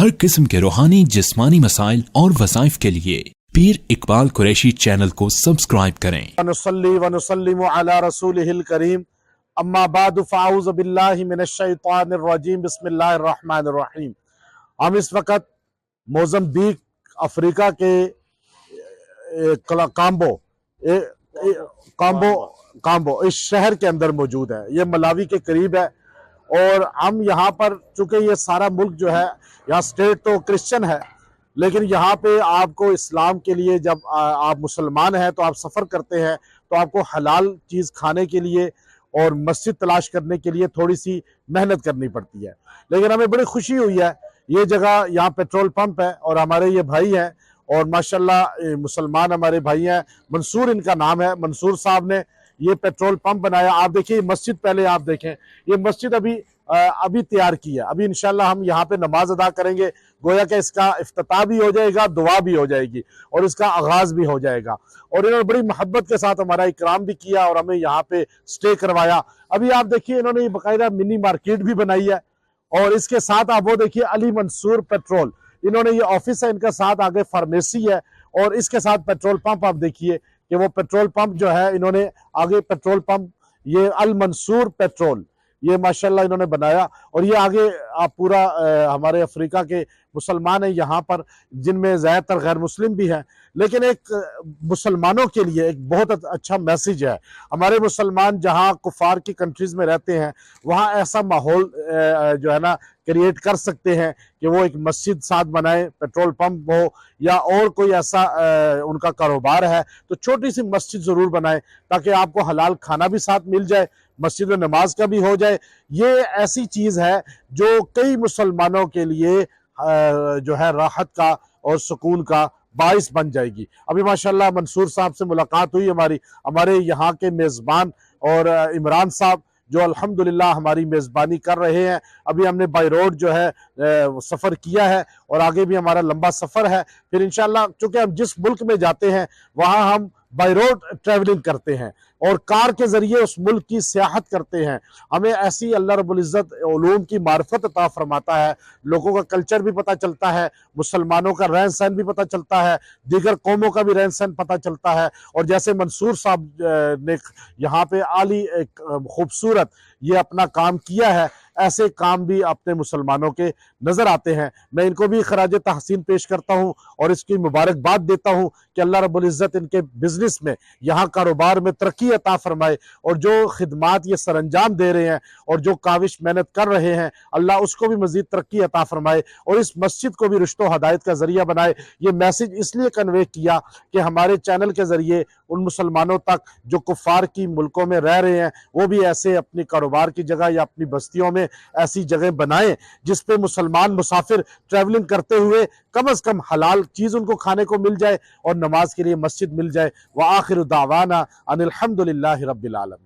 हर किस्म के रूहानी जिस्मानी मसाइल और वज़ाइफ के लिए पीर इकबाल कुरैशी चैनल को सब्सक्राइब करें। वनुसल्ली वनुसल्लिमु अला रसूलिहिल करीम अम्मा बादु फ़अऊज़ु बिल्लाहि मिनश्शैतानिर रजीम बिस्मिल्लाहिर रहमानिर रहीम। हम इस वक्त मोज़म्बिक अफ्रीका के काम्बो इस शहर के अंदर मौजूद है। ये मलावी के करीब है और हम यहाँ पर, चूँकि ये सारा मुल्क जो है, यहाँ स्टेट तो क्रिश्चियन है, लेकिन यहाँ पे आपको इस्लाम के लिए, जब आप मुसलमान हैं तो आप सफ़र करते हैं तो आपको हलाल चीज़ खाने के लिए और मस्जिद तलाश करने के लिए थोड़ी सी मेहनत करनी पड़ती है। लेकिन हमें बड़ी खुशी हुई है, ये जगह यहाँ पेट्रोल पंप है और हमारे ये भाई हैं और माशाल्लाह मुसलमान हमारे भाई हैं। मंसूर इनका नाम है। मंसूर साहब ने ये पेट्रोल पंप बनाया। आप देखिए मस्जिद, पहले आप देखें, ये मस्जिद अभी तैयार की है। अभी इंशाल्लाह हम यहाँ पे नमाज अदा करेंगे, गोया कि इसका इफ्तिताह भी हो जाएगा, दुआ भी हो जाएगी और इसका आगाज भी हो जाएगा। और इन्होंने बड़ी मोहब्बत के साथ हमारा इकराम भी किया और हमें यहाँ पे स्टे करवाया। अभी आप देखिए इन्होंने ये बाकायदा मिनी मार्केट भी बनाई है और इसके साथ आप वो देखिए अली मंसूर पेट्रोल, इन्होंने ये ऑफिस है इनका, साथ आगे फार्मेसी है और इसके साथ पेट्रोल पंप आप देखिए कि वो पेट्रोल पंप जो है इन्होंने आगे पेट्रोल पंप, ये अल मंसूर पेट्रोल, ये माशाल्लाह इन्होंने बनाया। और ये आगे आप पूरा हमारे अफ्रीका के मुसलमान हैं यहाँ पर, जिनमें ज़्यादातर गैर मुस्लिम भी हैं, लेकिन एक मुसलमानों के लिए एक बहुत अच्छा मैसेज है। हमारे मुसलमान जहाँ कुफार की कंट्रीज़ में रहते हैं वहाँ ऐसा माहौल जो है ना क्रिएट कर सकते हैं कि वो एक मस्जिद साथ बनाए, पेट्रोल पंप हो या और कोई ऐसा उनका कारोबार है तो छोटी सी मस्जिद ज़रूर बनाए ताकि आपको हलाल खाना भी साथ मिल जाए, मस्जिद में नमाज का भी हो जाए। ये ऐसी चीज़ है जो कई मुसलमानों के लिए जो है राहत का और सुकून का बाइस बन जाएगी। अभी माशाल्लाह मंसूर साहब से मुलाकात हुई हमारी, हमारे यहाँ के मेज़बान और इमरान साहब जो अल्हम्दुलिल्लाह हमारी मेज़बानी कर रहे हैं। अभी हमने बाई रोड जो है सफ़र किया है और आगे भी हमारा लंबा सफ़र है। फिर इंशाल्लाह, चूँकि हम जिस मुल्क में जाते हैं वहाँ हम बाई रोड ट्रैवलिंग करते हैं और कार के ज़रिए उस मुल्क की सियाहत करते हैं। हमें ऐसी अल्लाह रब्बुल इज़्ज़त उलूम की मार्फत अता फरमाता है, लोगों का कल्चर भी पता चलता है, मुसलमानों का रहन सहन भी पता चलता है, दीगर कौमों का भी रहन सहन पता चलता है। और जैसे मंसूर साहब ने यहाँ पे आली एक खूबसूरत ये अपना काम किया है, ऐसे काम भी अपने मुसलमानों के नज़र आते हैं। मैं इनको भी खराज तहसीन पेश करता हूँ और इसकी मुबारकबाद देता हूँ कि अल्लाह रब्बुल इज़्ज़त इनके बिजनेस में, यहाँ कारोबार में तरक्की अता फरमाए और जो खिदमात ये सरअंजाम दे रहे हैं और जो काविश मेहनत कर रहे हैं, अल्लाह उसको भी मज़ीद तरक्की अता फरमाए और इस मस्जिद को भी रुश्तो हदायत का ज़रिया बनाए। ये मैसेज इसलिए कन्वे किया कि हमारे चैनल के ज़रिए उन मुसलमानों तक जो कुफ़ार की मुल्कों में रह रहे हैं वो भी ऐसे अपनी कारोबार की जगह या अपनी बस्तियों में ऐसी जगह बनाएं जिस पे मुसलमान मुसाफिर ट्रैवलिंग करते हुए कम से कम हलाल चीज़ उनको खाने को मिल जाए और नमाज के लिए मस्जिद मिल जाए। व आखिर दावाना अनिल हम्दुलिल्लाहि रब्बिल आलमीन।